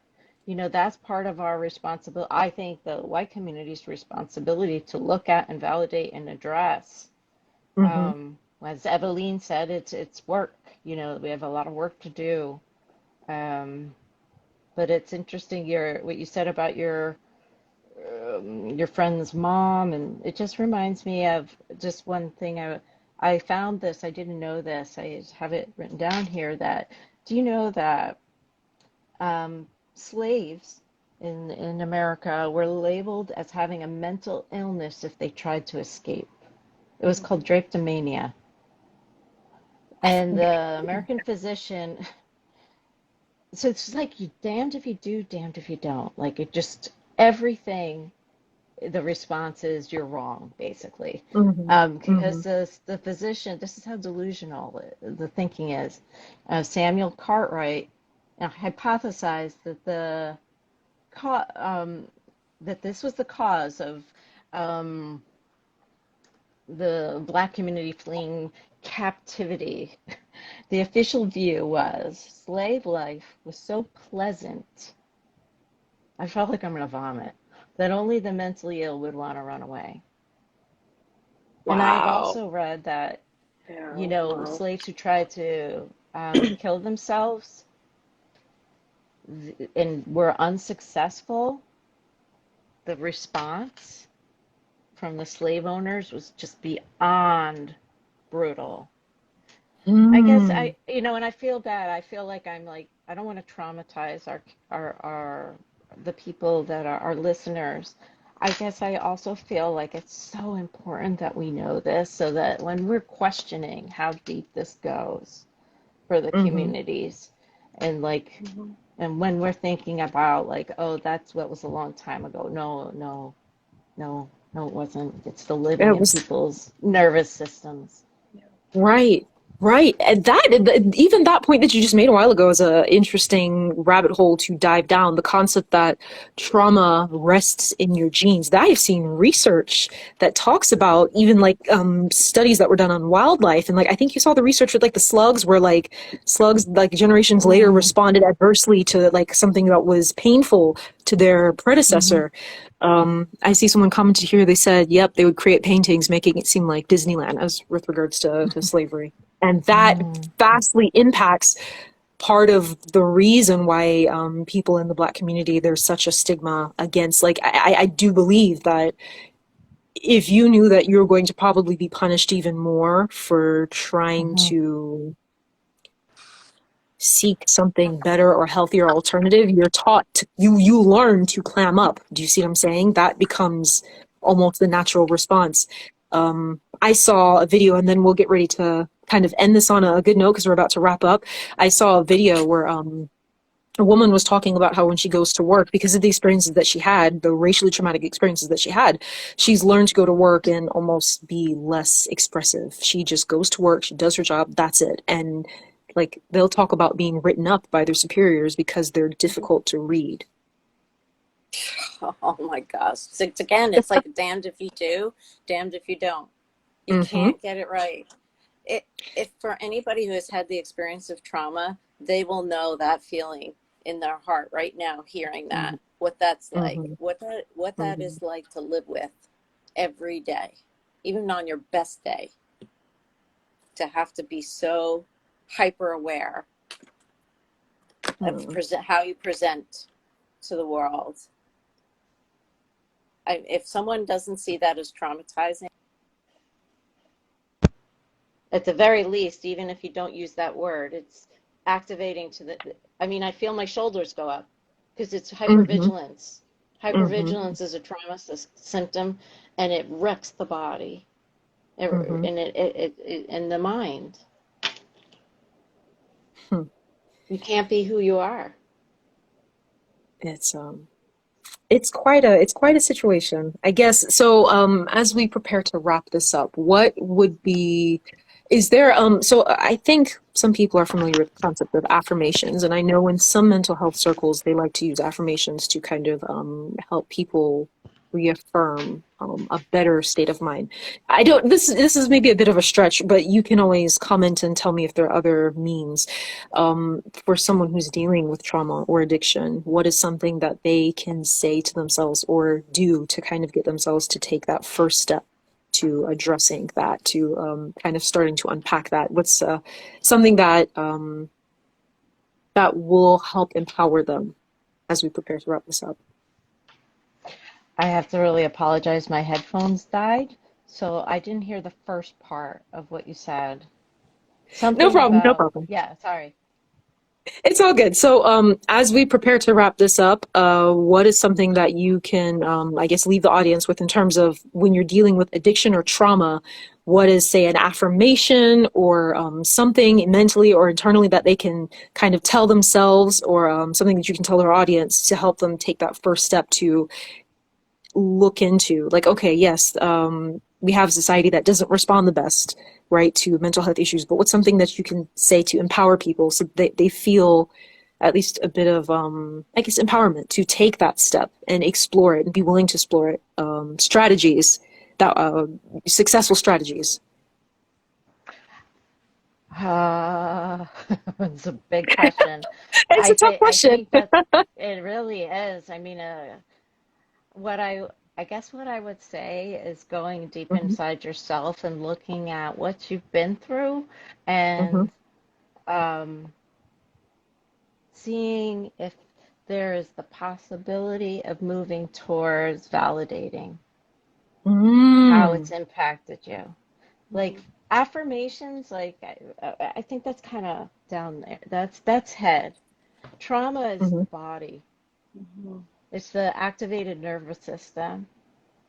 that's part of our responsibility. I think the white community's responsibility to look at and validate and address. Hmm. As Eveline said, it's work. We have a lot of work to do. Um, but it's interesting what you said about your friend's mom, and it just reminds me of just one thing. I found this. I didn't know this. I have it written down here that. Do you know that? Slaves in America were labeled as having a mental illness if they tried to escape. It was called drapetomania. And the American physician, so it's like you damned if you do, damned if you don't. Like it just everything, the response is you're wrong, basically. Hmm. Because Hmm. the physician, this is how delusional the thinking is. Samuel Cartwright hypothesized that um, that this was the cause of um, the black community fleeing captivity. The official view was slave life was so pleasant, I felt like I'm going to vomit, that only the mentally ill would want to run away. And I have Wow. also read that, Yeah, wow. slaves who tried to kill themselves and were unsuccessful, the response from the slave owners was just beyond brutal. I guess Mm. and I feel bad. I feel like I don't want to traumatize our the people that are our listeners. I guess I also feel like it's so important that we know this so that when we're questioning how deep this goes for the Hmm. communities and like Mhm. and when we're thinking about like, oh, that's what was a long time ago. No, no, no, no, it wasn't. It's still living It in was. people's nervous systems. Yeah. Right, right. And even that point that you just made a while ago is a interesting rabbit hole to dive down. The concept that trauma rests in your genes. That I've seen research that talks about even like studies that were done on wildlife. And like I think you saw the research with like the slugs where like slugs like generations later Mm, responded adversely to like something that was painful to their hmm. predecessor. I see someone commented here. They said, "Yep, they would create paintings, making it seem like Disneyland as with regards to slavery," and that Mm, vastly impacts part of the reason why people in the Black community there's such a stigma against. Like, I do believe that if you knew that you were going to probably be punished even more for trying hmm. to seek something better or healthier alternative, you're taught to, you learn to clam up. Do you see what I'm saying? That becomes almost the natural response. I saw a video, and then we'll get ready to kind of end this on a good note because we're about to wrap up. I saw a video where a woman was talking about how when she goes to work, because of the experiences that she had, the racially traumatic experiences that she had, she's learned to go to work and almost be less expressive. She just goes to work, she does her job, that's it. And like they'll talk about being written up by their superiors because they're difficult to read. Oh my gosh. So it's again, it's like damned if you do, damned if you don't. You Mm-hmm. can't get it right. It, if for anybody who has had the experience of trauma, they will know that feeling in their heart right now, hearing that, what that's like, Mm-hmm. what that Mm-hmm. is like to live with every day, even on your best day, to have to be so hyper aware of Mm-hmm. how you present to the world. If someone doesn't see that as traumatizing, At the very least, even if you don't use that word, it's activating to I mean, I feel my shoulders go up because it's Mm-hmm. hypervigilance. Mm-hmm. Hypervigilance is a trauma symptom, and it wrecks the body Mm-hmm. and in the mind. Hmm. You can't be who you are. It's it's quite a situation, I guess. So, as we prepare to wrap this up, what would be, is there, so I think some people are familiar with the concept of affirmations, and I know in some mental health circles, they like to use affirmations to kind of help people reaffirm a better state of mind. I don't, this is maybe a bit of a stretch, but you can always comment and tell me if there are other means. For someone who's dealing with trauma or addiction, what is something that they can say to themselves or do to kind of get themselves to take that first step to addressing that, to kind of starting to unpack that? What's something that that will help empower them as we prepare to wrap this up? I have to really apologize. My headphones died, so I didn't hear the first part of what you said. No Something problem, no about, problem. yeah, sorry. It's all good. So, as we prepare to wrap this up, what is something that you can, I guess, leave the audience with in terms of when you're dealing with addiction or trauma? What is, say, an affirmation or something mentally or internally that they can kind of tell themselves, or something that you can tell our audience to help them take that first step to look into, like, okay, yes, we have a society that doesn't respond the best, right, to mental health issues, but what's something that you can say to empower people so they feel at least a bit of, I guess, empowerment to take that step and explore it and be willing to explore it, strategies that, successful strategies. Uh, it's a big question. It's a tough I question. think that it really is. I mean, what I guess what I would say is going deep Hmm. inside yourself and looking at what you've been through Hmm. and um, seeing if there is the possibility of moving towards validating how Mm. it's impacted you. Like affirmations, like I think that's kind of down there. That's head. Trauma is Hmm. the body. It's the activated nervous system.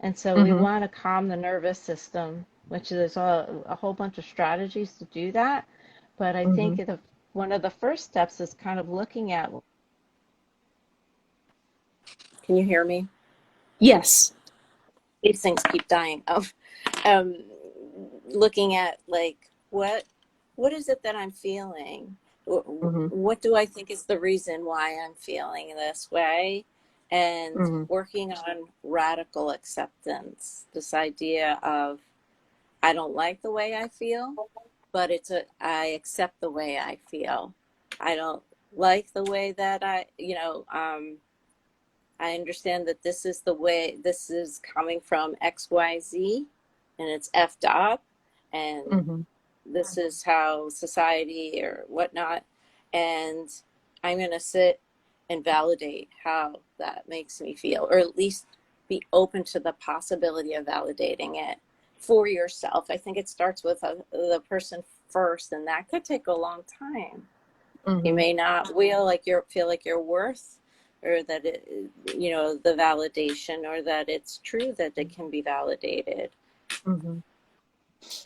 And so we Hmm. want to calm the nervous system, which there's a whole bunch of strategies to do that. But I Hmm. think one of the first steps is kind of looking at, Can you hear me? Yes. These things keep dying. Oh, um, looking at like what is it that I'm feeling? Hmm. What do I think is the reason why I'm feeling this way? And Hmm. working on radical acceptance. This idea of I don't like the way I feel, but I accept the way I feel. I don't like the way that I understand that this is the way, this is coming from XYZ and it's effed up, and Hmm. this is how society or whatnot. And I'm going to sit and validate how that makes me feel, or at least be open to the possibility of validating it for yourself. I think it starts with the person first, and that could take a long time. You Hmm. may not feel like you're worth, or that the validation, or that it's true that it can be validated. Hmm.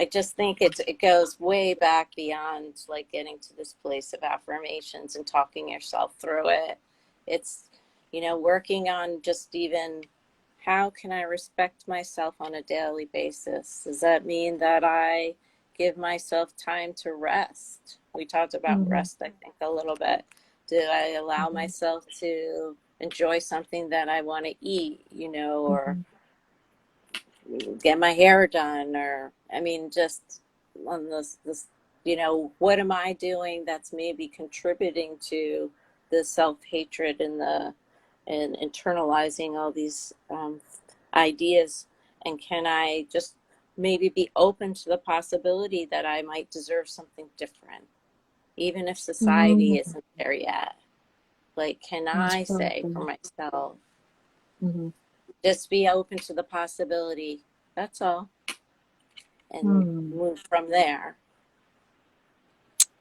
I just think it goes way back beyond like getting to this place of affirmations and talking yourself through it. It's working on just even how can I respect myself on a daily basis? Does that mean that I give myself time to rest? We talked about Hmm. rest, I think, a little bit. Do I allow Hmm. myself to enjoy something that I want to eat, or Hmm. get my hair done, or I mean, just on this, what am I doing that's maybe contributing to the self-hatred and internalizing all these ideas, and can I just maybe be open to the possibility that I might deserve something different, even if society Hmm. isn't there yet? Like, can That's I say for powerful. myself, Hmm. just be open to the possibility, that's all, and Hmm. move from there.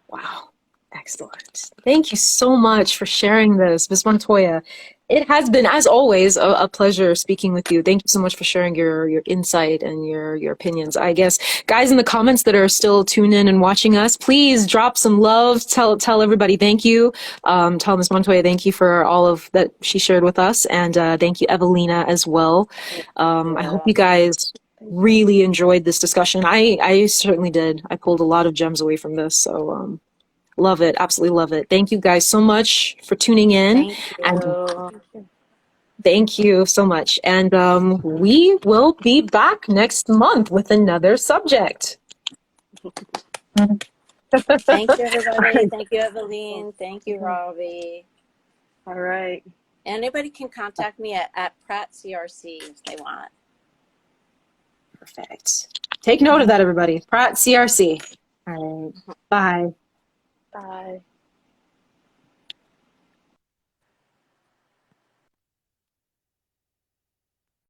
Wow. Excellent. Thank you so much for sharing this, Ms. Montoya. It has been, as always, a pleasure speaking with you. Thank you so much for sharing your insight and your opinions. I guess, guys in the comments that are still tuned in and watching us, please drop some love. Tell everybody thank you. Tell Ms. Montoya thank you for all of that she shared with us. And thank you, Evelina, as well. I hope you guys really enjoyed this discussion. I certainly did. I pulled a lot of gems away from this. So love it. Absolutely love it. Thank you guys so much for tuning in. Thank And you. thank you so much. And we will be back next month with another subject. Thank you, All everybody. right. Thank you, Evelyn. Thank you, Robbie. All right. Anybody can contact me at Pratt CRC if they want. Perfect. Take note of that, everybody. Pratt CRC. All right. Bye. Bye.